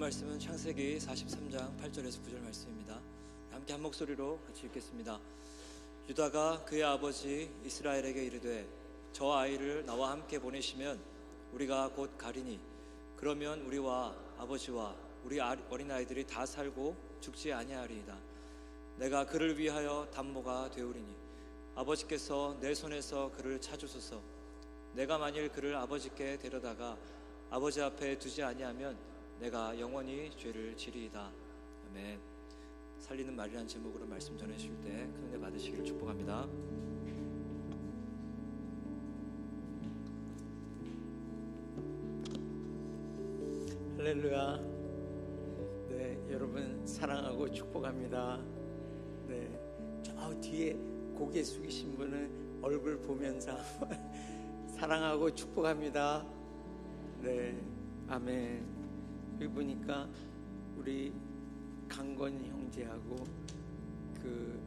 말씀은 창세기 43장 8절에서 9절 말씀입니다. 함께 한 목소리로 같이 읽겠습니다. 유다가 그의 아버지 이스라엘에게 이르되 저 아이를 나와 함께 보내시면 우리가 곧 가리니 그러면 우리와 아버지와 우리 어린아이들이 다 살고 죽지 아니하리이다. 내가 그를 위하여 담모가 되오리니 아버지께서 내 손에서 그를 찾으소서. 내가 만일 그를 아버지께 데려다가 아버지 앞에 두지 아니하면 내가 영원히 죄를 지리이다. 아멘. 살리는 말이라는 제목으로 말씀 전해주실 때 큰 은혜 받으시기를 축복합니다. 할렐루야. 네, 여러분 사랑하고 축복합니다. 네, 저 뒤에 고개 숙이신 분은 얼굴 보면서 사랑하고 축복합니다. 네, 아멘. 여기 보니까 우리 강건 형제하고 그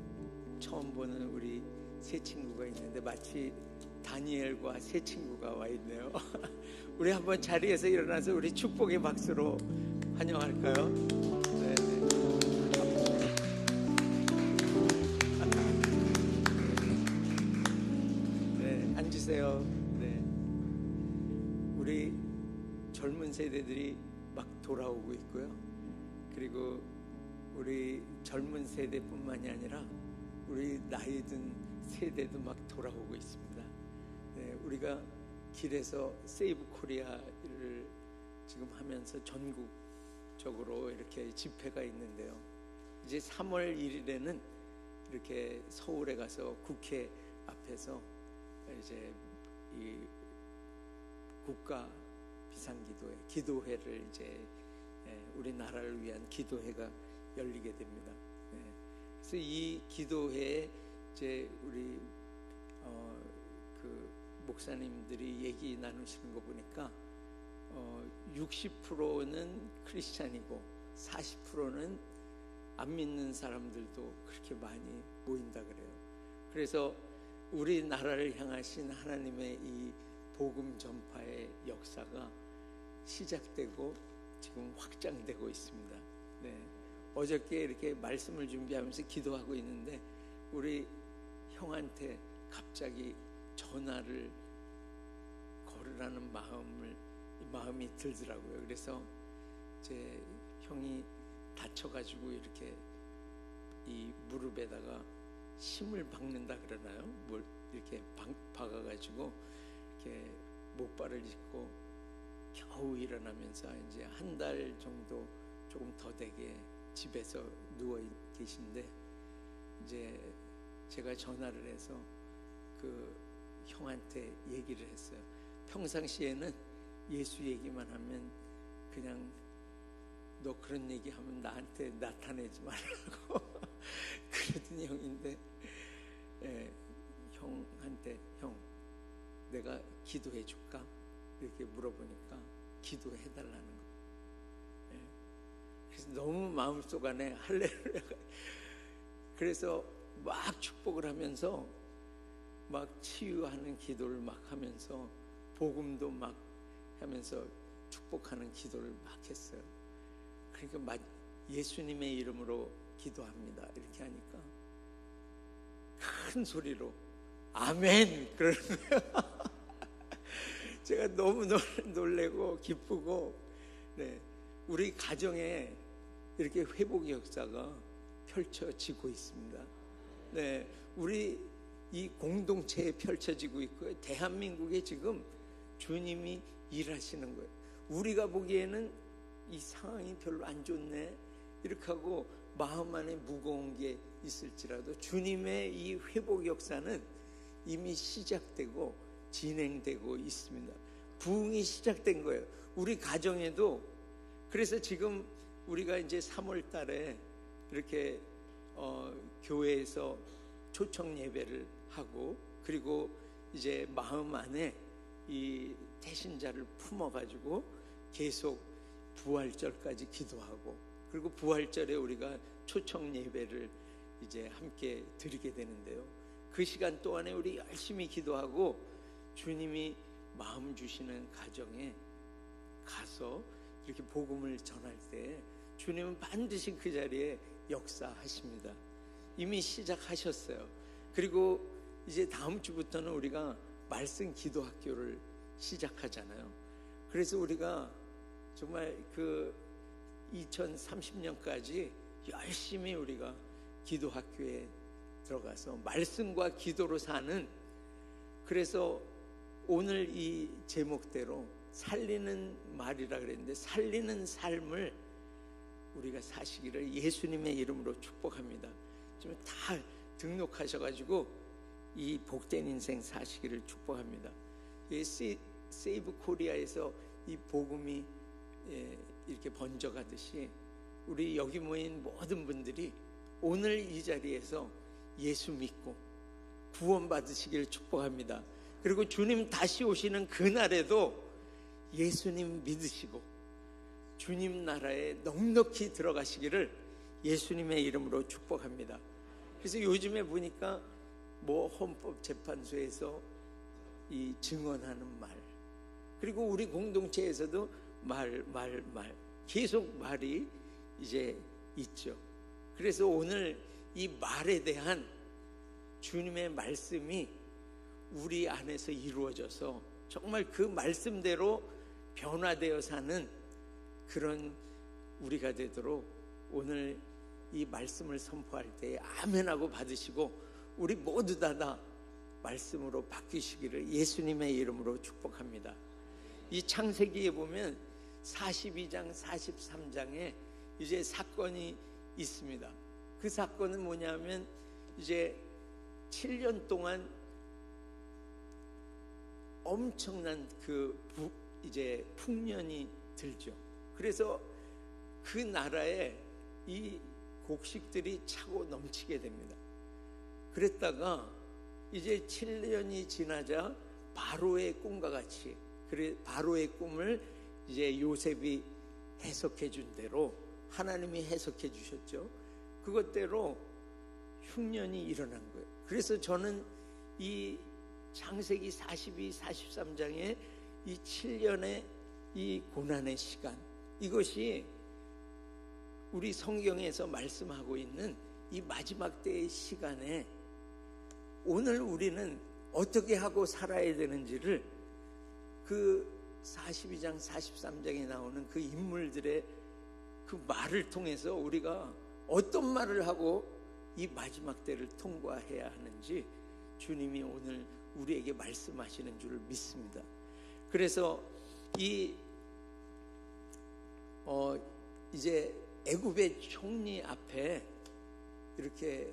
처음 보는 우리 세 친구가 있는데 마치 다니엘과 세 친구가 와 있네요. 우리 한번 자리에서 일어나서 우리 축복의 박수로 환영할까요? 네, 네, 앉으세요. 네, 우리 젊은 세대들이 막 돌아오고 있고요. 그리고 우리 젊은 세대뿐만이 아니라 우리 나이 든 세대도 막 돌아오고 있습니다. 네, 우리가 길에서 세이브 코리아를 지금 하면서 전국적으로 이렇게 집회가 있는데요. 이제 3월 1일에는 이렇게 서울에 가서 국회 앞에서 이제 이 국가 비상기도회, 기도회를 이제 우리나라를 위한 기도회가 열리게 됩니다. 그래서 이 기도회에 이제 우리 그 목사님들이 얘기 나누시는 거 보니까 60%는 크리스찬이고 40%는 안 믿는 사람들도 그렇게 많이 모인다 그래요. 그래서 우리나라를 향하신 하나님의 이 복음 전파의 역사가 시작되고 지금 확장되고 있습니다. 네. 어저께 이렇게 말씀을 준비하면서 기도하고 있는데 우리 형한테 갑자기 전화를 걸으라는 마음이 들더라고요. 그래서 제 형이 다쳐가지고 이렇게 이 무릎에다가 심을 박는다 그러나요? 뭘 이렇게 박아가지고 이렇게 목발을 짚고 겨우 일어나면서 이제 한 달 정도 조금 더 되게 집에서 누워 계신데 이제 제가 전화를 해서 그 형한테 얘기를 했어요. 평상시에는 예수 얘기만 하면 그냥 너 그런 얘기하면 나한테 나타내지 말라고 그러던 형인데 형한테 형 내가 기도해 줄까? 이렇게 물어보니까 기도해 달라는 거. 그래서 너무 마음속 안에 할렐루야가. 그래서 막 축복을 하면서 막 치유하는 기도를 막 하면서 복음도 막 하면서 축복하는 기도를 막 했어요. 그러니까 예수님의 이름으로 기도합니다 이렇게 하니까 큰 소리로 아멘 그러는 거예요. 제가 너무 놀래고 기쁘고, 네, 우리 가정에 이렇게 회복의 역사가 펼쳐지고 있습니다. 네, 우리 이 공동체에 펼쳐지고 있고요. 대한민국에 지금 주님이 일하시는 거예요. 우리가 보기에는 이 상황이 별로 안 좋네 이렇게 하고 마음 안에 무거운 게 있을지라도 주님의 이 회복 역사는 이미 시작되고 진행되고 있습니다. 부흥이 시작된 거예요. 우리 가정에도. 그래서 지금 우리가 이제 3월 달에 이렇게 교회에서 초청 예배를 하고 그리고 이제 마음 안에 이 태신자를 품어가지고 계속 부활절까지 기도하고 그리고 부활절에 우리가 초청 예배를 이제 함께 드리게 되는데요. 그 시간 동안에 우리 열심히 기도하고 주님이 마음 주시는 가정에 가서 이렇게 복음을 전할 때 주님은 반드시 그 자리에 역사하십니다. 이미 시작하셨어요. 그리고 이제 다음 주부터는 우리가 말씀 기도 학교를 시작하잖아요. 그래서 우리가 정말 그 2030년까지 열심히 우리가 기도 학교에 들어가서 말씀과 기도로 사는, 그래서 오늘 이 제목대로 살리는 말이라 그랬는데 살리는 삶을 우리가 사시기를 예수님의 이름으로 축복합니다. 지금 다 등록하셔가지고 이 복된 인생 사시기를 축복합니다. 세이브 코리아에서 이 복음이 이렇게 번져가듯이 우리 여기 모인 모든 분들이 오늘 이 자리에서 예수 믿고 구원받으시기를 축복합니다. 그리고 주님 다시 오시는 그날에도 예수님 믿으시고 주님 나라에 넉넉히 들어가시기를 예수님의 이름으로 축복합니다. 그래서 요즘에 보니까 뭐 헌법재판소에서 이 증언하는 말, 그리고 우리 공동체에서도 말 계속 말이 이제 있죠. 그래서 오늘 이 말에 대한 주님의 말씀이 우리 안에서 이루어져서 정말 그 말씀대로 변화되어 사는 그런 우리가 되도록 오늘 이 말씀을 선포할 때 아멘하고 받으시고 우리 모두 다 말씀으로 바뀌시기를 예수님의 이름으로 축복합니다. 이 창세기에 보면 42장 43장에 이제 사건이 있습니다. 그 사건은 뭐냐면 이제 7년 동안 엄청난 이제 풍년이 들죠. 그래서 그 나라에 이 곡식들이 차고 넘치게 됩니다. 그랬다가 이제 7년이 지나자 바로의 꿈과 같이, 그래 바로의 꿈을 이제 요셉이 해석해 준 대로 하나님이 해석해 주셨죠. 그것대로 흉년이 일어난 거예요. 그래서 저는 이 창세기 42, 43장의 이 7년의 이 고난의 시간, 이것이 우리 성경에서 말씀하고 있는 이 마지막 때의 시간에 오늘 우리는 어떻게 하고 살아야 되는지를 그 42장 43장에 나오는 그 인물들의 그 말을 통해서 우리가 어떤 말을 하고 이 마지막 때를 통과해야 하는지 주님이 오늘 우리에게 말씀하시는 줄 믿습니다. 그래서 이제 애굽의 총리 앞에 이렇게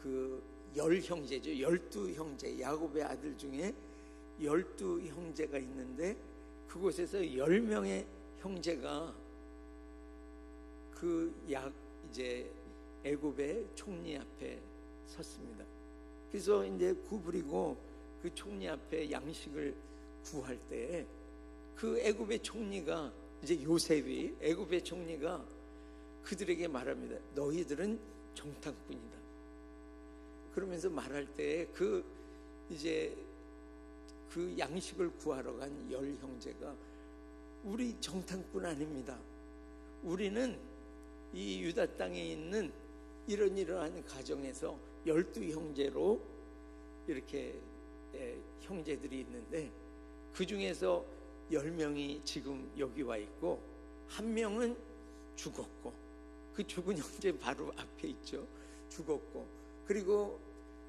그 10형제죠. 12형제, 야곱의 아들 중에 12형제가 있는데 그곳에서 10명의 형제가 이제 애굽의 총리 앞에 섰습니다. 그래서 이제 구부리고 그 총리 앞에 양식을 구할 때 그 애굽의 총리가 이제 요셉이 애굽의 총리가 그들에게 말합니다. 너희들은 정탐꾼이다. 그러면서 말할 때 이제 그 양식을 구하러 간 10형제가 우리 정탐꾼 아닙니다. 우리는 이 유다 땅에 있는 이러한 가정에서 12형제로 이렇게 형제들이 있는데 그 중에서 10명이 지금 여기 와 있고 한 명은 죽었고 그 죽은 형제 바로 앞에 있죠. 죽었고 그리고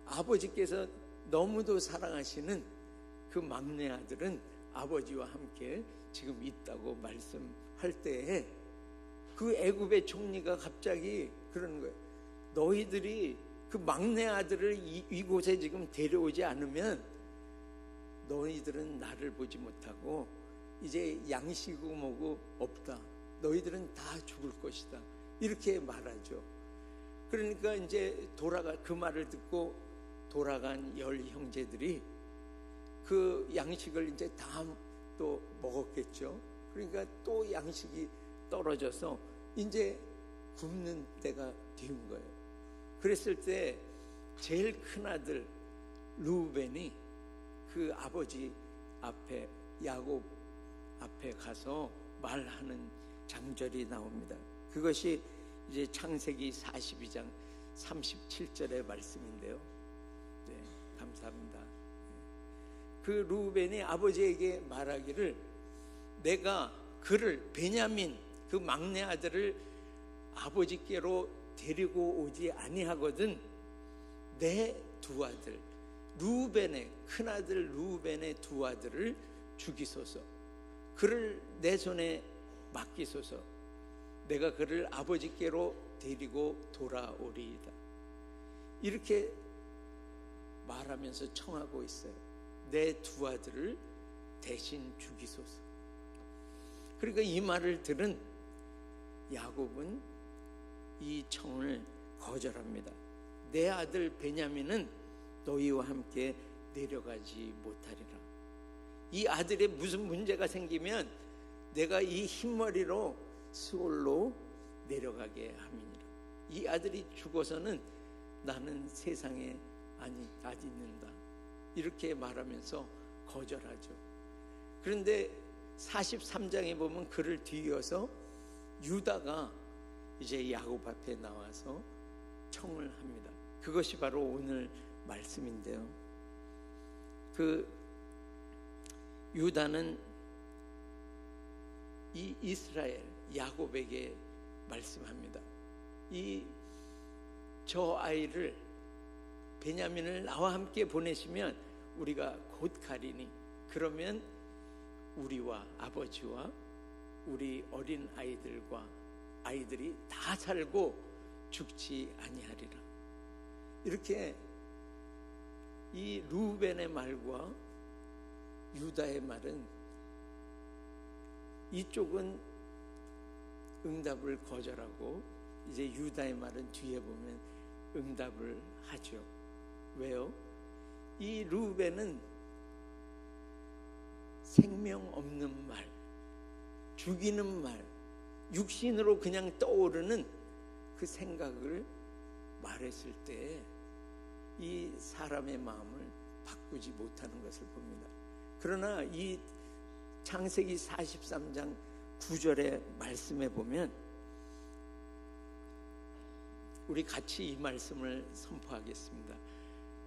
아버지께서 너무도 사랑하시는 그 막내 아들은 아버지와 함께 지금 있다고 말씀할 때에 그 애굽의 총리가 갑자기 그러는 거예요. 너희들이 그 막내 아들을 이곳에 지금 데려오지 않으면 너희들은 나를 보지 못하고 이제 양식이고 뭐고 없다. 너희들은 다 죽을 것이다. 이렇게 말하죠. 그러니까 이제 그 말을 듣고 돌아간 10형제들이 그 양식을 이제 다 또 먹었겠죠. 그러니까 또 양식이 떨어져서 이제 굶는 때가 되는 거예요. 그랬을 때 제일 큰 아들 루벤이 그 아버지 앞에 야곱 앞에 가서 말하는 장절이 나옵니다. 그것이 이제 창세기 42장 37절의 말씀인데요. 네, 감사합니다. 그 루벤이 아버지에게 말하기를 내가 그를 베냐민 그 막내 아들을 아버지께로 데리고 오지 아니하거든 내 두 아들 루벤의 큰아들 루벤의 두 아들을 죽이소서 그를 내 손에 맡기소서 내가 그를 아버지께로 데리고 돌아오리이다. 이렇게 말하면서 청하고 있어요. 내 두 아들을 대신 죽이소서. 그러니까 이 말을 들은 야곱은 이 청을 거절합니다. 내 아들 베냐민은 너희와 함께 내려가지 못하리라. 이 아들에 무슨 문제가 생기면 내가 이 흰머리로 스올로 내려가게 함이니라. 이 아들이 죽어서는 나는 세상에 안 있는다. 이렇게 말하면서 거절하죠. 그런데 43장에 보면 그를 뒤이어서 유다가 이제 야곱 앞에 나와서 청을 합니다. 그것이 바로 오늘 말씀인데요. 그 유다는 이 이스라엘 야곱에게 말씀합니다. 저 아이를 베냐민을 나와 함께 보내시면 우리가 곧 가리니 그러면 우리와 아버지와 우리 어린 아이들이 다 살고 죽지 아니하리라. 이렇게 이 루벤의 말과 유다의 말은 이쪽은 응답을 거절하고 이제 유다의 말은 뒤에 보면 응답을 하죠. 왜요? 이 루벤은 생명 없는 말, 죽이는 말, 육신으로 그냥 떠오르는 그 생각을 말했을 때 이 사람의 마음을 바꾸지 못하는 것을 봅니다. 그러나 이 창세기 43장 9절의 말씀에 보면 우리 같이 이 말씀을 선포하겠습니다.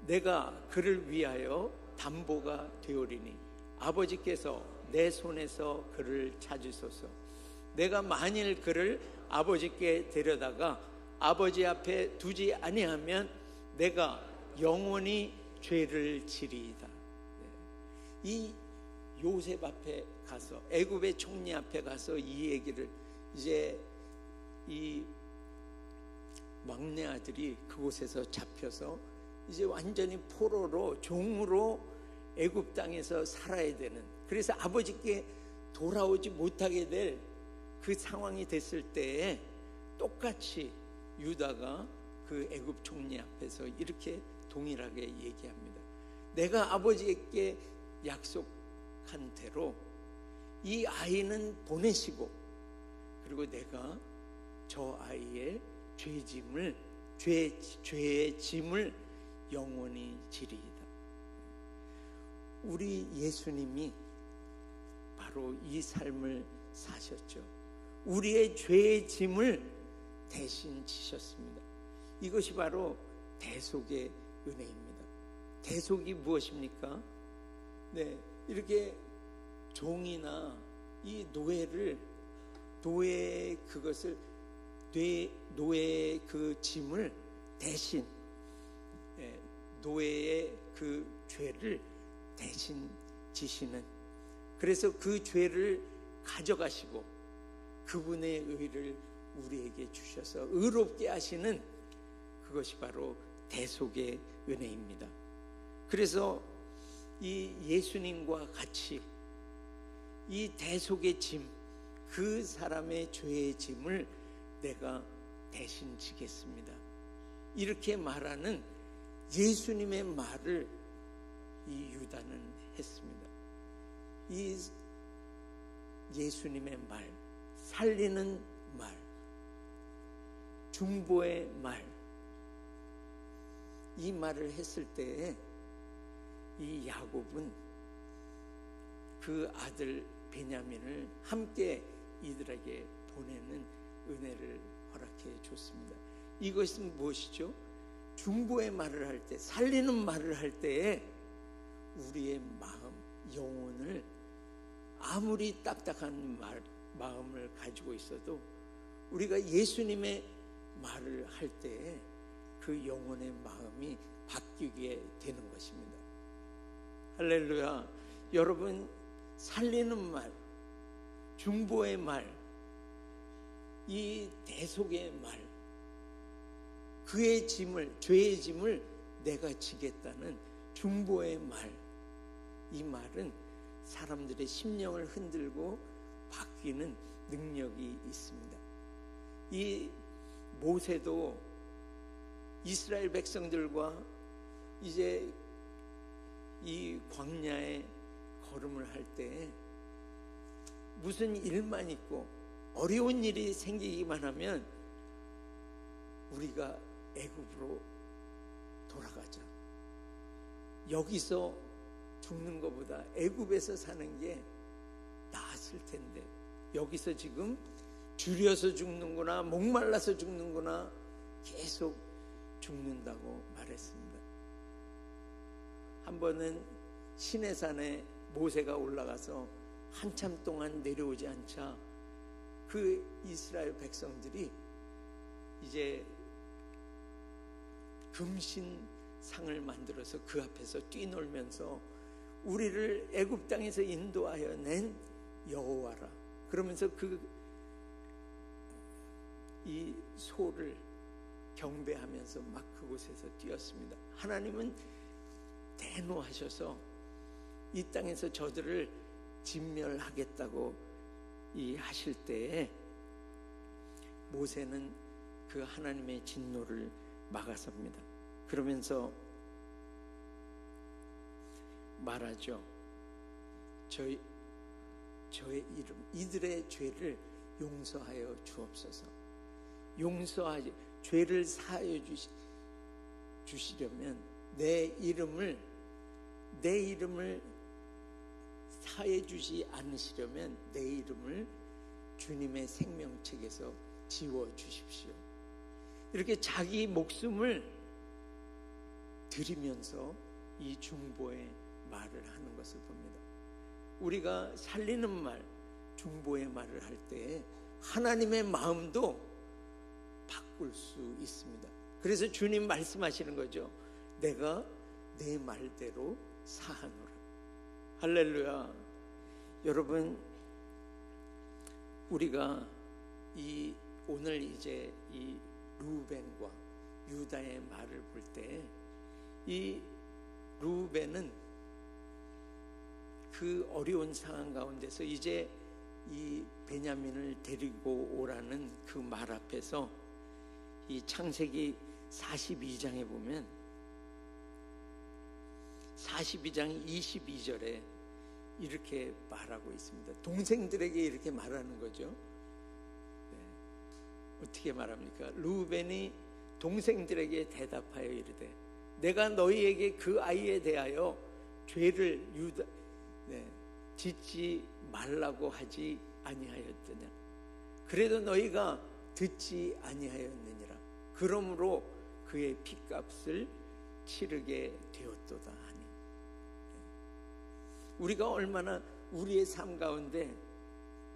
내가 그를 위하여 담보가 되오리니 아버지께서 내 손에서 그를 찾으소서. 내가 만일 그를 아버지께 데려다가 아버지 앞에 두지 아니하면 내가 영원히 죄를 지리이다. 이 요셉 앞에 가서 애굽의 총리 앞에 가서 이 얘기를 이제 이 막내 아들이 그곳에서 잡혀서 이제 완전히 포로로 종으로 애굽 땅에서 살아야 되는, 그래서 아버지께 돌아오지 못하게 될 그 상황이 됐을 때에 똑같이 유다가 그 애굽 총리 앞에서 이렇게 동일하게 얘기합니다. 내가 아버지께 약속한 대로 이 아이는 보내시고 그리고 내가 저 아이의 죄의 짐을 영원히 지리이다. 우리 예수님이 바로 이 삶을 사셨죠. 우리의 죄의 짐을 대신 지셨습니다. 이것이 바로 대속의 은혜입니다. 대속이 무엇입니까? 네, 이렇게 종이나 이 노예의 그 짐을 대신, 노예의 그 죄를 대신 지시는, 그래서 그 죄를 가져가시고 그분의 의를 우리에게 주셔서 의롭게 하시는, 그것이 바로 대속의 은혜입니다. 그래서 이 예수님과 같이 이 대속의 짐, 그 사람의 죄의 짐을 내가 대신 지겠습니다. 이렇게 말하는 예수님의 말을 이 유다는 했습니다. 이 예수님의 말, 살리는 말, 중보의 말, 이 말을 했을 때에 이 야곱은 그 아들 베냐민을 함께 이들에게 보내는 은혜를 허락해 줬습니다. 이것은 무엇이죠? 중보의 말을 할 때, 살리는 말을 할 때에 우리의 마음, 영혼을 아무리 딱딱한 마음을 가지고 있어도 우리가 예수님의 말을 할 때에 그 영혼의 마음이 바뀌게 되는 것입니다. 할렐루야. 여러분, 살리는 말, 중보의 말, 이 대속의 말, 그의 짐을, 죄의 짐을 내가 지겠다는 중보의 말, 이 말은 사람들의 심령을 흔들고 바뀌는 능력이 있습니다. 이 모세도 이스라엘 백성들과 이제 이 광야에 걸음을 할 때 무슨 일만 있고 어려운 일이 생기기만 하면 우리가 애굽으로 돌아가자. 여기서 죽는 것보다 애굽에서 사는 게 나았을 텐데 여기서 지금 줄여서 죽는구나, 목말라서 죽는구나, 계속 죽는다고 말했습니다. 한 번은 시내산에 모세가 올라가서 한참 동안 내려오지 않자 그 이스라엘 백성들이 이제 금신상을 만들어서 그 앞에서 뛰놀면서 우리를 애굽 땅에서 인도하여 낸 여호와라 그러면서 이 소를 경배하면서 막 그곳에서 뛰었습니다. 하나님은 대노하셔서 이 땅에서 저들을 진멸하겠다고 하실 때에 모세는 그 하나님의 진노를 막아섭니다. 그러면서 말하죠. 저의 이름, 이들의 죄를 용서하여 주옵소서. 용서하지, 죄를 사하여 주시려면 내 이름을 사해 주지 않으시려면 내 이름을 주님의 생명책에서 지워 주십시오. 이렇게 자기 목숨을 드리면서 이 중보의 말을 하는 것을 봅니다. 우리가 살리는 말, 중보의 말을 할 때 하나님의 마음도 바꿀 수 있습니다. 그래서 주님 말씀하시는 거죠. 내가 내 말대로 사하노라. 할렐루야. 여러분, 우리가 오늘 이제 이 루벤과 유다의 말을 볼 때 이 루벤은 그 어려운 상황 가운데서 이제 이 베냐민을 데리고 오라는 그 말 앞에서 이 창세기 42장에 보면 42장 22절에 이렇게 말하고 있습니다. 동생들에게 이렇게 말하는 거죠. 네. 어떻게 말합니까? 루벤이 동생들에게 대답하여 이르되 내가 너희에게 그 아이에 대하여 죄를 짓지 말라고 하지 아니하였더냐. 그래도 너희가 듣지 아니하였느니라. 그러므로 그의 핏값을 치르게 되었도다 하니. 우리가 얼마나 우리의 삶 가운데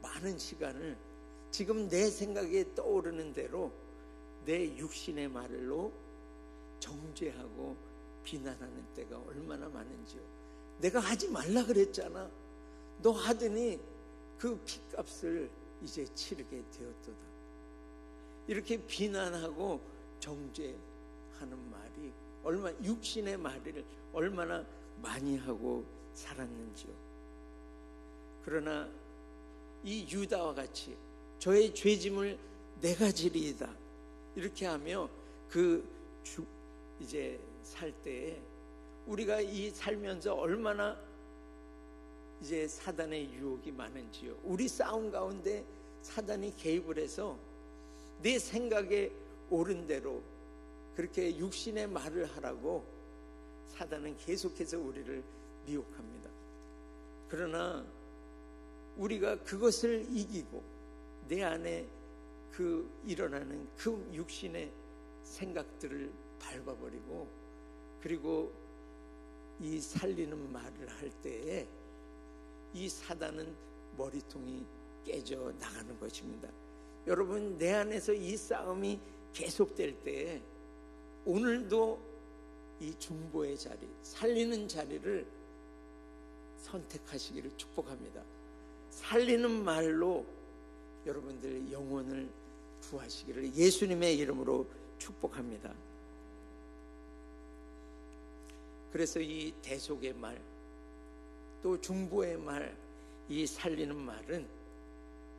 많은 시간을 지금 내 생각에 떠오르는 대로 내 육신의 말로 정죄하고 비난하는 때가 얼마나 많은지요. 내가 하지 말라 그랬잖아. 너 하더니 그 핏값을 이제 치르게 되었도다. 이렇게 비난하고 정죄하는 말이 육신의 말을 얼마나 많이 하고 살았는지요. 그러나 이 유다와 같이 저의 죄짐을 내가 지리이다 이렇게 하며 이제 살 때에 우리가 살면서 얼마나 이제 사단의 유혹이 많은지요. 우리 싸움 가운데 사단이 개입을 해서 내 생각에 옳은 대로 그렇게 육신의 말을 하라고 사단은 계속해서 우리를 미혹합니다. 그러나 우리가 그것을 이기고 내 안에 그 일어나는 그 육신의 생각들을 밟아버리고, 그리고 이 살리는 말을 할 때에 이 사단은 머리통이 깨져 나가는 것입니다. 여러분, 내 안에서 이 싸움이 계속될 때에 오늘도 이 중보의 자리, 살리는 자리를 선택하시기를 축복합니다. 살리는 말로 여러분들 영혼을 구하시기를 예수님의 이름으로 축복합니다. 그래서 이 대속의 말, 또 중보의 말, 이 살리는 말은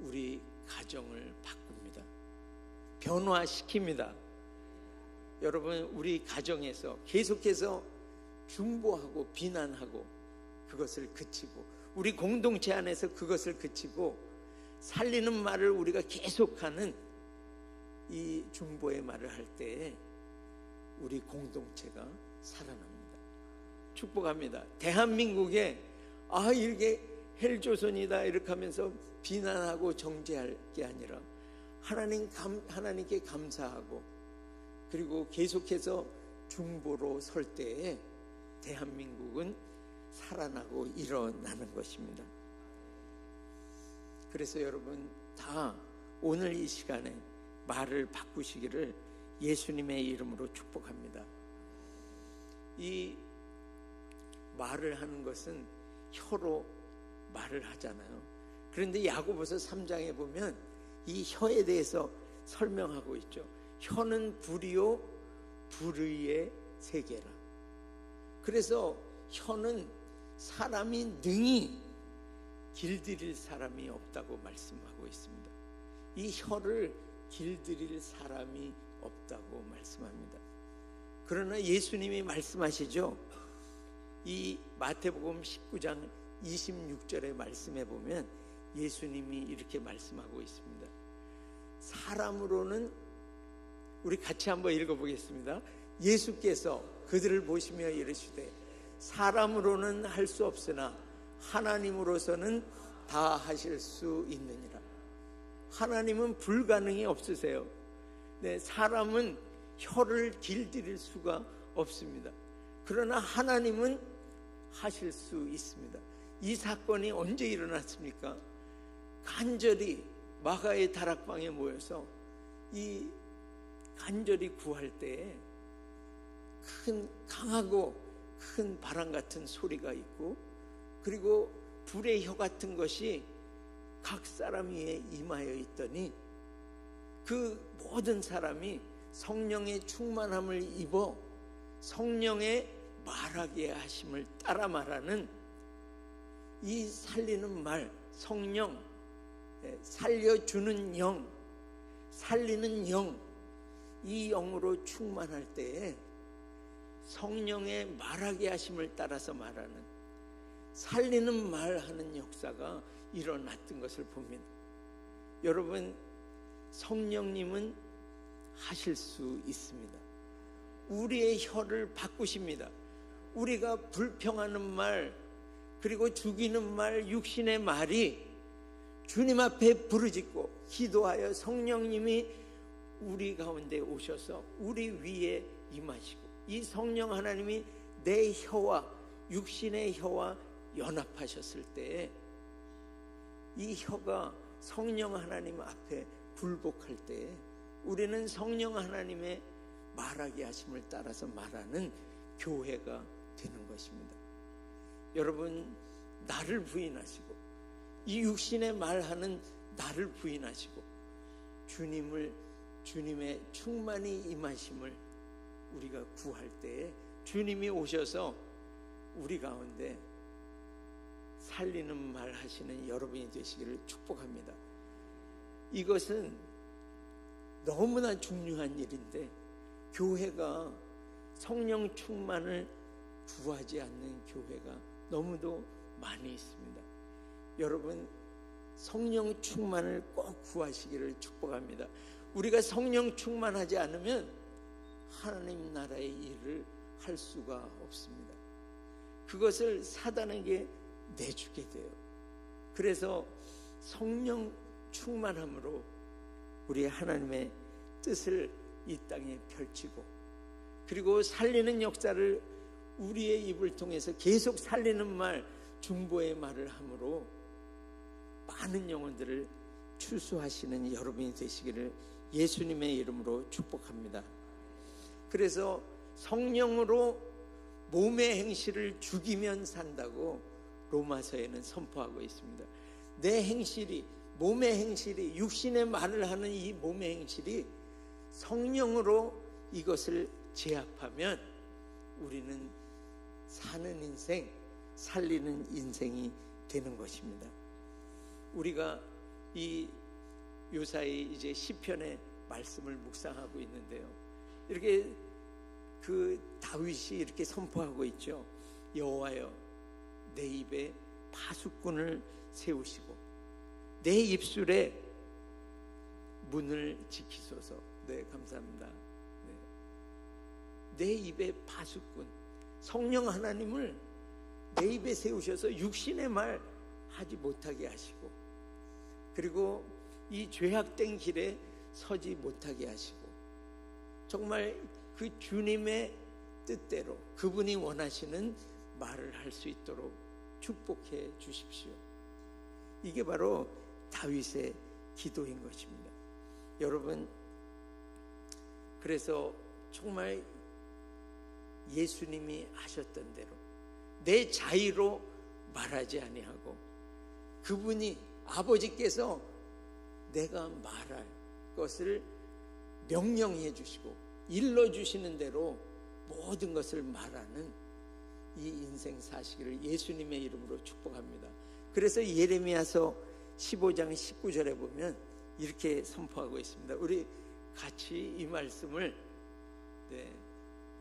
우리 가정을 바꿉니다. 변화시킵니다. 여러분, 우리 가정에서 계속해서 중보하고 비난하고 그것을 그치고, 우리 공동체 안에서 그것을 그치고 살리는 말을 우리가 계속하는 이 중보의 말을 할 때에 우리 공동체가 살아납니다. 축복합니다. 대한민국에 이렇게 헬조선이다 이렇게 하면서 비난하고 정죄할 게 아니라 하나님께 감사하고, 그리고 계속해서 중보로 설 때에 대한민국은 살아나고 일어나는 것입니다. 그래서 여러분 다 오늘 이 시간에 말을 바꾸시기를 예수님의 이름으로 축복합니다. 이 말을 하는 것은 혀로 말을 하잖아요. 그런데 야고보서 3장에 보면 이 혀에 대해서 설명하고 있죠. 혀는 불이요 불의의 세계라. 그래서 혀는 사람이 능히 길들일 사람이 없다고 말씀하고 있습니다. 이 혀를 길들일 사람이 없다고 말씀합니다. 그러나 예수님이 말씀하시죠. 이 마태복음 19장 26절의 말씀에 보면 예수님이 이렇게 말씀하고 있습니다. 사람으로는, 우리 같이 한번 읽어보겠습니다. 예수께서 그들을 보시며 이르시되 사람으로는 할 수 없으나 하나님으로서는 다 하실 수 있느니라. 하나님은 불가능이 없으세요. 네, 사람은 혀를 길들일 수가 없습니다. 그러나 하나님은 하실 수 있습니다. 이 사건이 언제 일어났습니까? 간절히 마가의 다락방에 모여서 이 간절히 구할 때에 강하고 큰 바람 같은 소리가 있고, 그리고 불의 혀 같은 것이 각 사람 위에 임하여 있더니 그 모든 사람이 성령의 충만함을 입어 성령의 말하게 하심을 따라 말하는 이 살리는 말, 성령, 살려주는 영, 살리는 영, 이 영으로 충만할 때에 성령의 말하게 하심을 따라서 말하는, 살리는 말하는 역사가 일어났던 것을 봅니다. 여러분, 성령님은 하실 수 있습니다. 우리의 혀를 바꾸십니다. 우리가 불평하는 말, 그리고 죽이는 말, 육신의 말이 주님 앞에 부르짖고 기도하여 성령님이 우리 가운데 오셔서 우리 위에 임하시고, 이 성령 하나님이 내 혀와 육신의 혀와 연합하셨을 때에 이 혀가 성령 하나님 앞에 굴복할 때에 우리는 성령 하나님의 말하게 하심을 따라서 말하는 교회가 되는 것입니다. 여러분, 나를 부인하시고 이 육신의 말하는 나를 부인하시고 주님의 충만히 임하심을 우리가 구할 때에 주님이 오셔서 우리 가운데 살리는 말 하시는 여러분이 되시기를 축복합니다. 이것은 너무나 중요한 일인데 교회가 성령 충만을 구하지 않는 교회가 너무도 많이 있습니다. 여러분, 성령 충만을 꼭 구하시기를 축복합니다. 우리가 성령 충만하지 않으면 하나님 나라의 일을 할 수가 없습니다. 그것을 사단에게 내주게 돼요. 그래서 성령 충만함으로 우리 하나님의 뜻을 이 땅에 펼치고, 그리고 살리는 역사를 우리의 입을 통해서 계속 살리는 말, 중보의 말을 함으로 많은 영혼들을 추수하시는 여러분이 되시기를 예수님의 이름으로 축복합니다. 그래서 성령으로 몸의 행실을 죽이면 산다고 로마서에는 선포하고 있습니다. 내 행실이, 몸의 행실이, 육신의 말을 하는 이 몸의 행실이 성령으로 이것을 제압하면 우리는 사는 인생, 살리는 인생이 되는 것입니다. 우리가 이 요사이 이제 시편의 말씀을 묵상하고 있는데요, 이렇게 그 다윗이 이렇게 선포하고 있죠. 여호와여, 내 입에 파수꾼을 세우시고 내 입술에 문을 지키소서. 네, 감사합니다. 네. 내 입에 파수꾼, 성령 하나님을 내 입에 세우셔서 육신의 말 하지 못하게 하시고, 그리고 이 죄악된 길에 서지 못하게 하시고, 정말 그 주님의 뜻대로 그분이 원하시는 말을 할 수 있도록 축복해 주십시오. 이게 바로 다윗의 기도인 것입니다. 여러분, 그래서 정말 예수님이 하셨던 대로 내 자의로 말하지 아니하고, 그분이 아버지께서 내가 말할 것을 명령해 주시고 일러주시는 대로 모든 것을 말하는 이 인생 사시기를 예수님의 이름으로 축복합니다. 그래서 예레미야서 15장 19절에 보면 이렇게 선포하고 있습니다. 우리 같이 이 말씀을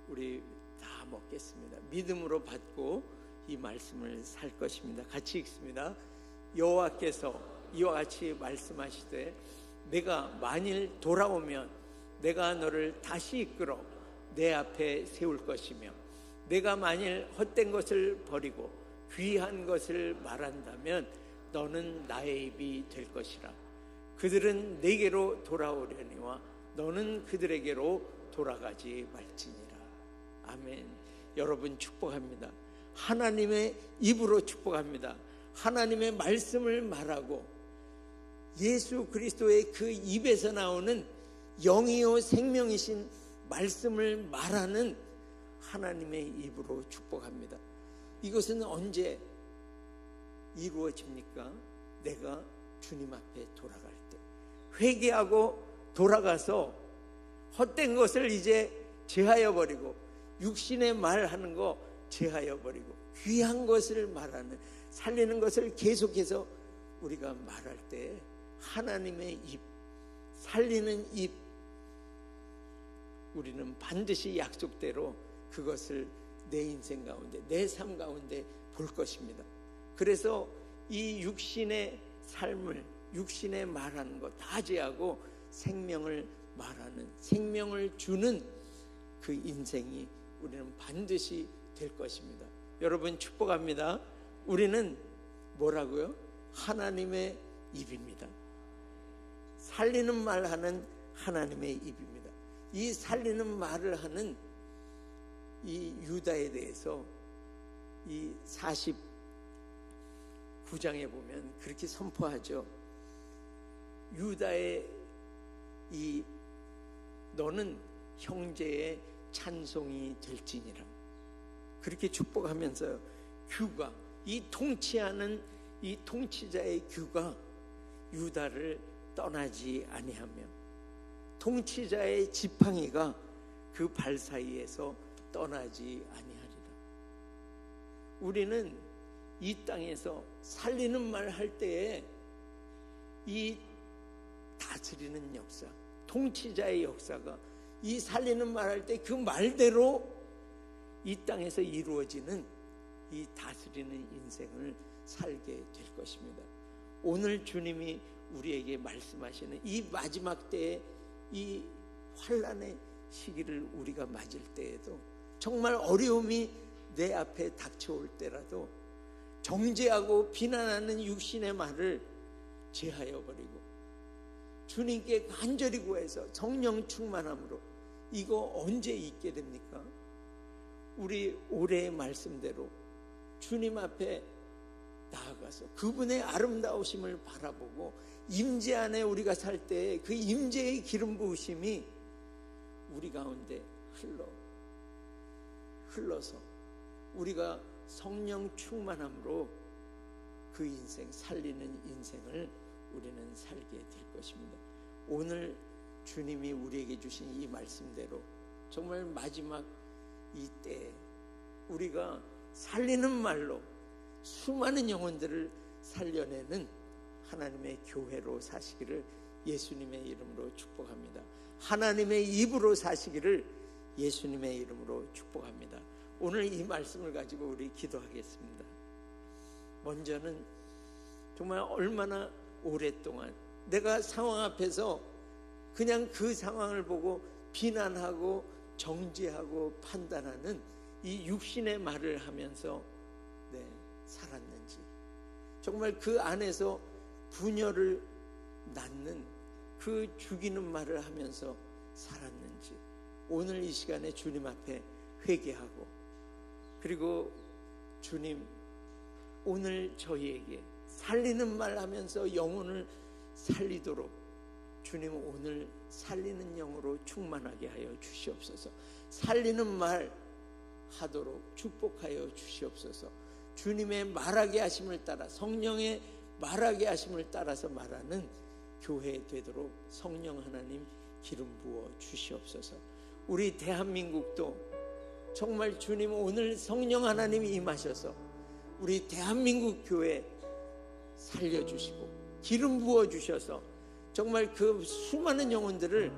우리 다 먹겠습니다. 믿음으로 받고 이 말씀을 살 것입니다. 같이 읽습니다. 여호와께서 이와 같이 말씀하시되 내가 만일 돌아오면 내가 너를 다시 이끌어 내 앞에 세울 것이며, 내가 만일 헛된 것을 버리고 귀한 것을 말한다면 너는 나의 입이 될 것이라. 그들은 내게로 돌아오려니와 너는 그들에게로 돌아가지 말지니라. 아멘. 여러분 축복합니다. 하나님의 입으로 축복합니다. 하나님의 말씀을 말하고 예수 그리스도의 그 입에서 나오는 영이요 생명이신 말씀을 말하는 하나님의 입으로 축복합니다. 이것은 언제 이루어집니까? 내가 주님 앞에 돌아갈 때, 회개하고 돌아가서 헛된 것을 이제 제하여 버리고 육신의 말하는 거 제하여 버리고 귀한 것을 말하는, 살리는 것을 계속해서 우리가 말할 때 하나님의 입, 살리는 입, 우리는 반드시 약속대로 그것을 내 인생 가운데, 내 삶 가운데 볼 것입니다. 그래서 이 육신의 삶을, 육신의 말하는 것 다 제하고 생명을 말하는, 생명을 주는 그 인생이 우리는 반드시 될 것입니다. 여러분 축복합니다. 우리는 뭐라고요? 하나님의 입입니다. 살리는 말하는 하나님의 입입니다. 이 살리는 말을 하는 이 유다에 대해서 이 49장에 보면 그렇게 선포하죠. 유다의 이 너는 형제의 찬송이 될지니라. 그렇게 축복하면서 규가, 이 통치하는 이 통치자의 규가 유다를 떠나지 아니하며 통치자의 지팡이가 그 발 사이에서 떠나지 아니하리라. 우리는 이 땅에서 살리는 말 할 때에 이 다스리는 역사, 통치자의 역사가 이 살리는 말 할 때 그 말대로 이 땅에서 이루어지는 이 다스리는 인생을 살게 될 것입니다. 오늘 주님이 우리에게 말씀하시는 이 마지막 때에 이 환난의 시기를 우리가 맞을 때에도, 정말 어려움이 내 앞에 닥쳐올 때라도 정죄하고 비난하는 육신의 말을 제하여 버리고 주님께 간절히 구해서 성령 충만함으로 이거 언제 잊게 됩니까? 우리 올해의 말씀대로 주님 앞에 나아가서 그분의 아름다우심을 바라보고 임재 안에 우리가 살 때 그 임재의 기름 부으심이 우리 가운데 흘러서 우리가 성령 충만함으로 그 인생, 살리는 인생을 우리는 살게 될 것입니다. 오늘 주님이 우리에게 주신 이 말씀대로 정말 마지막 이때 우리가 살리는 말로 수많은 영혼들을 살려내는 하나님의 교회로 사시기를 예수님의 이름으로 축복합니다. 하나님의 입으로 사시기를 예수님의 이름으로 축복합니다. 오늘 이 말씀을 가지고 우리 기도하겠습니다. 먼저는 정말 얼마나 오랫동안 내가 상황 앞에서 그냥 그 상황을 보고 비난하고 정죄하고 판단하는 이 육신의 말을 하면서 살았는지, 정말 그 안에서 분열을 낳는 그 죽이는 말을 하면서 살았는지 오늘 이 시간에 주님 앞에 회개하고, 그리고 주님 오늘 저희에게 살리는 말 하면서 영혼을 살리도록 주님 오늘 살리는 영으로 충만하게 하여 주시옵소서. 살리는 말 하도록 축복하여 주시옵소서. 주님의 말하게 하심을 따라, 성령의 말하게 하심을 따라서 말하는 교회 되도록 성령 하나님 기름 부어 주시옵소서. 우리 대한민국도 정말 주님 오늘 성령 하나님이 임하셔서 우리 대한민국 교회 살려주시고 기름 부어 주셔서 정말 그 수많은 영혼들을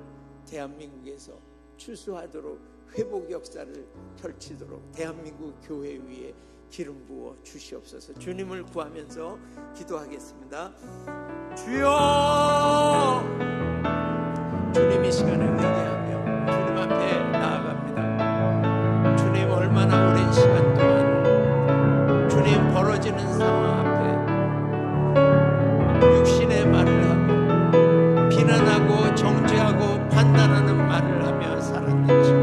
대한민국에서 추수하도록 회복 역사를 펼치도록 대한민국 교회 위에 기름 부어 주시옵소서. 주님을 구하면서 기도하겠습니다. 주여, 주님 이 시간을 회개하며 주님 앞에 나아갑니다. 주님 얼마나 오랜 시간 동안 주님 벌어지는 상황 앞에 육신의 말을 하고 비난하고 정죄하고 판단하는 말을 하며 살았는지,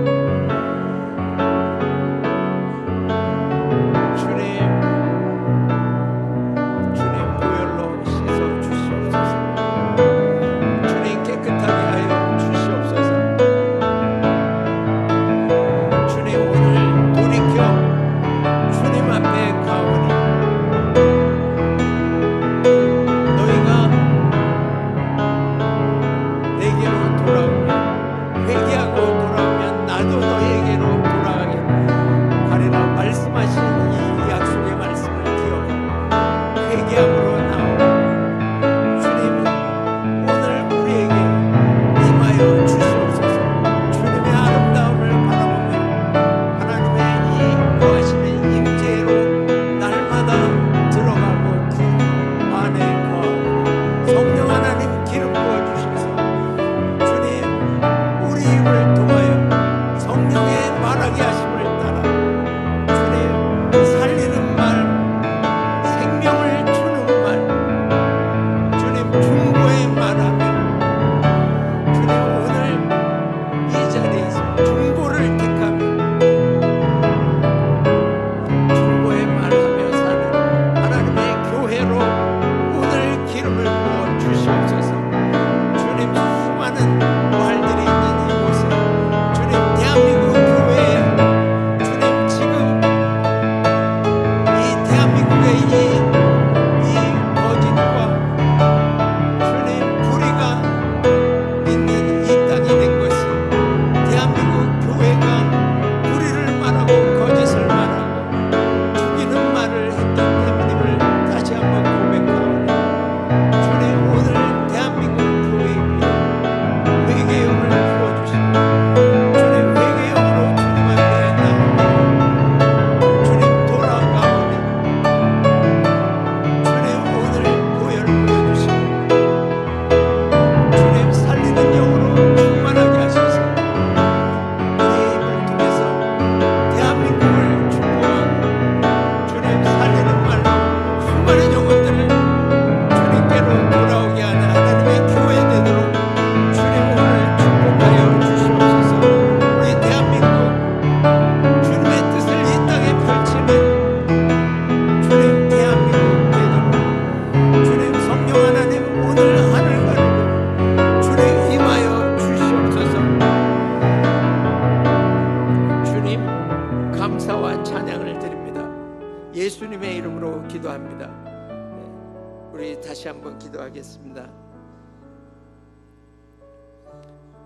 회개하고 돌아오면 이름으로 기도합니다. 네, 우리 다시 한번 기도하겠습니다.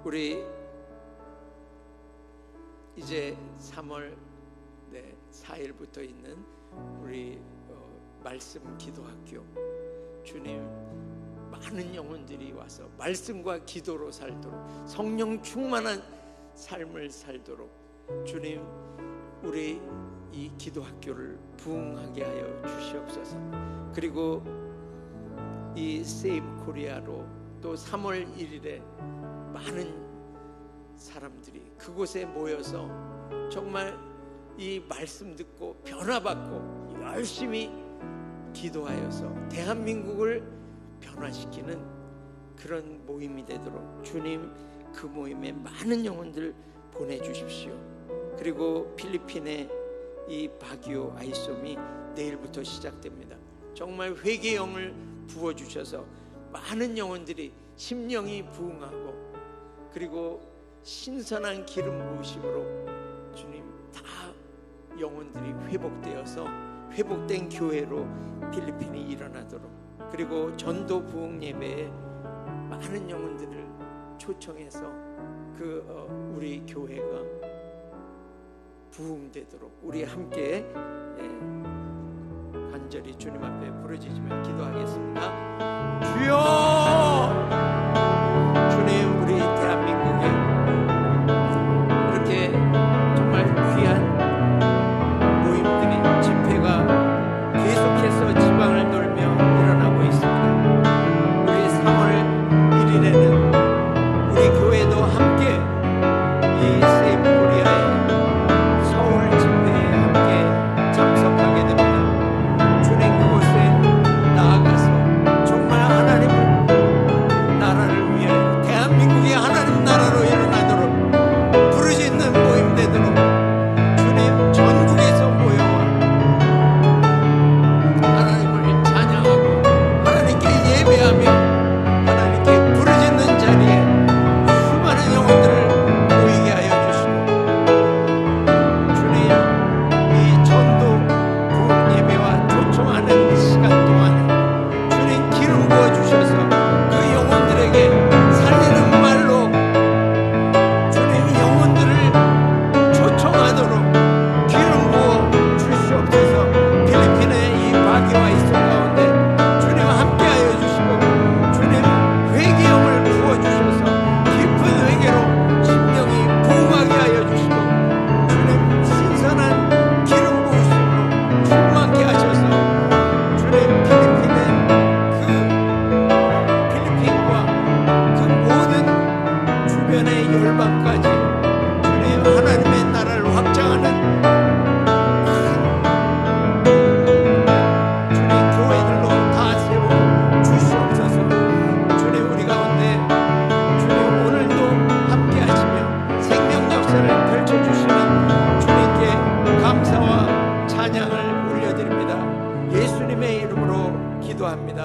우리 이제 3월 4일부터 있는 우리 말씀 기도학교, 주님 많은 영혼들이 와서 말씀과 기도로 살도록, 성령 충만한 삶을 살도록 주님 우리 이 기도학교를 부흥하게 하여 주시옵소서. 그리고 이 세이브 코리아로 또 3월 1일에 많은 사람들이 그곳에 모여서 정말 이 말씀 듣고 변화받고 열심히 기도하여서 대한민국을 변화시키는 그런 모임이 되도록 주님 그 모임에 많은 영혼들 보내주십시오. 그리고 필리핀의 이 바기오 아이솜이 내일부터 시작됩니다. 정말 회개의 영을 부어주셔서 많은 영혼들이 심령이 부흥하고 그리고 신선한 기름 부으심으로 주님 다 영혼들이 회복되어서 회복된 교회로 필리핀이 일어나도록, 그리고 전도 부흥 예배에 많은 영혼들을 초청해서 우리 교회가 부흥되도록 우리 함께 간절히 주님 앞에 부르짖으며 기도하겠습니다. 주여, 주님 우리 대한민국에 이렇게 정말 귀한 모임들이, 집회가 계속해서 지방을 돌며 일어나고 있습니다. 우리 3월 1일에는 우리 교회도 함께 이 세이브 코리아의 서울 집회에 함께 참석하게 됩니다. 주님 그곳에 나아가서 정말 하나님 나라를 위하여 대한민국이 하나님 나라로 일어나도록 부르짖는 모임 되도록 주님 전국에서 모여와 하나님을 찬양하고 하나님께 예배하며 하나님께 부르짖는 자리에 수많은 영혼들을 모이게 하여 주시고, 주님 이 전도 부흥 예배와 초청하는 시간 동안에 주님 기름 부어 주셔서 그 영혼들에게 살리는 말로 주님 영혼들을 초청하도록 기름 부어 주시옵소서. 필리핀의 이 바기와 이송 가운데 주님 함께하여 주시고 주님 회개영을 부어 주셔서 깊은 회개로 심령이 부흥하게 하여 주시고 주님 신선한 기름 부으심으로 충만케 하셔서 주님 필리핀과 그 모든 주변의 열방까지 주님 하나님의 나라를 확장하는 주님 교회들로 다 세워 주시옵소서. 주님 우리 가운데 주님 오늘도 함께 하시며 생명 역사를 펼쳐주시는 주님께 감사와 찬양을 올려드립니다. 예수님의 이름으로 기도합니다.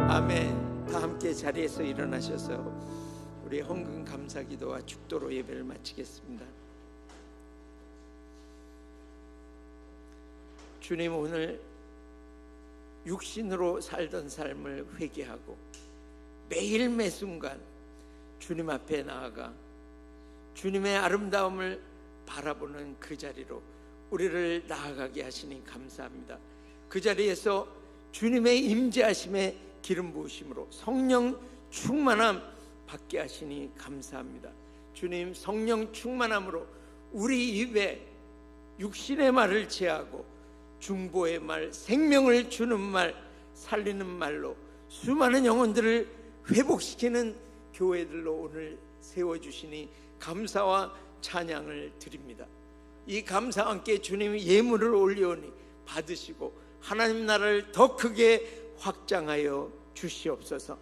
아멘. 다 함께 자리에서 일어나셔서 우리 헌금 감사 기도와 축도로 예배를 마치겠습니다. 주님 오늘 육신으로 살던 삶을 회개하고 매일 매순간 주님 앞에 나아가 주님의 아름다움을 바라보는 그 자리로 우리를 나아가게 하시니 감사합니다. 그 자리에서 주님의 임재하심에 기름 부으심으로 성령 충만함 받게 하시니 감사합니다. 주님 성령 충만함으로 우리 입에 육신의 말을 제하고 중보의 말, 생명을 주는 말, 살리는 말로 수많은 영혼들을 회복시키는 교회들로 오늘 세워주시니 감사와 찬양을 드립니다. 이 감사와 함께 주님 예물을 올려오니 받으시고 하나님 나라를 더 크게 확장하여 주시옵소서.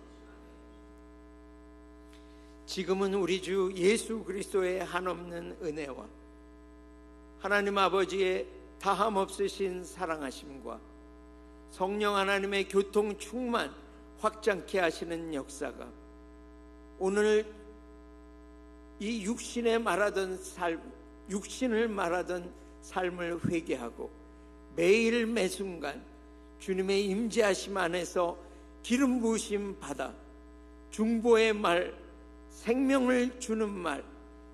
지금은 우리 주 예수 그리스도의 한없는 은혜와 하나님 아버지의 다함없으신 사랑하심과 성령 하나님의 교통 충만 확장케 하시는 역사가 오늘 이 육신을 말하던 삶을 회개하고 매일 매순간 주님의 임재하심 안에서 기름 부으심 받아 중보의 말, 생명을 주는 말,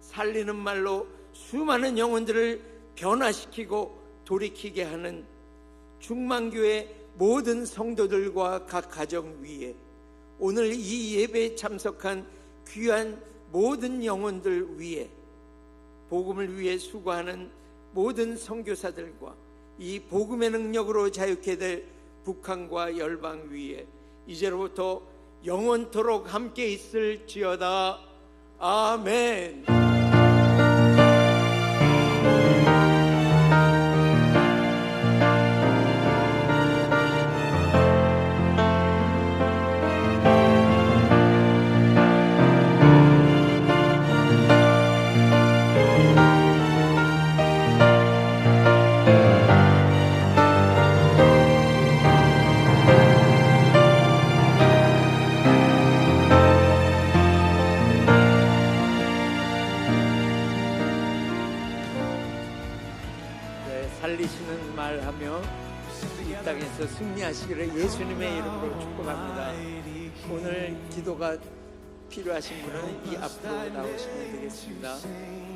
살리는 말로 수많은 영혼들을 변화시키고 돌이키게 하는 중만교회 모든 성도들과 각 가정 위에, 오늘 이 예배에 참석한 귀한 모든 영혼들 위에, 복음을 위해 수고하는 모든 선교사들과 이 복음의 능력으로 자유케 될 북한과 열방 위에 이제로부터 영원토록 함께 있을지어다. 아멘. 살리시는 말하며 이 땅에서 승리하시기를 예수님의 이름으로 축복합니다. 오늘 기도가 필요하신 분은 이 앞으로 나오시면 되겠습니다.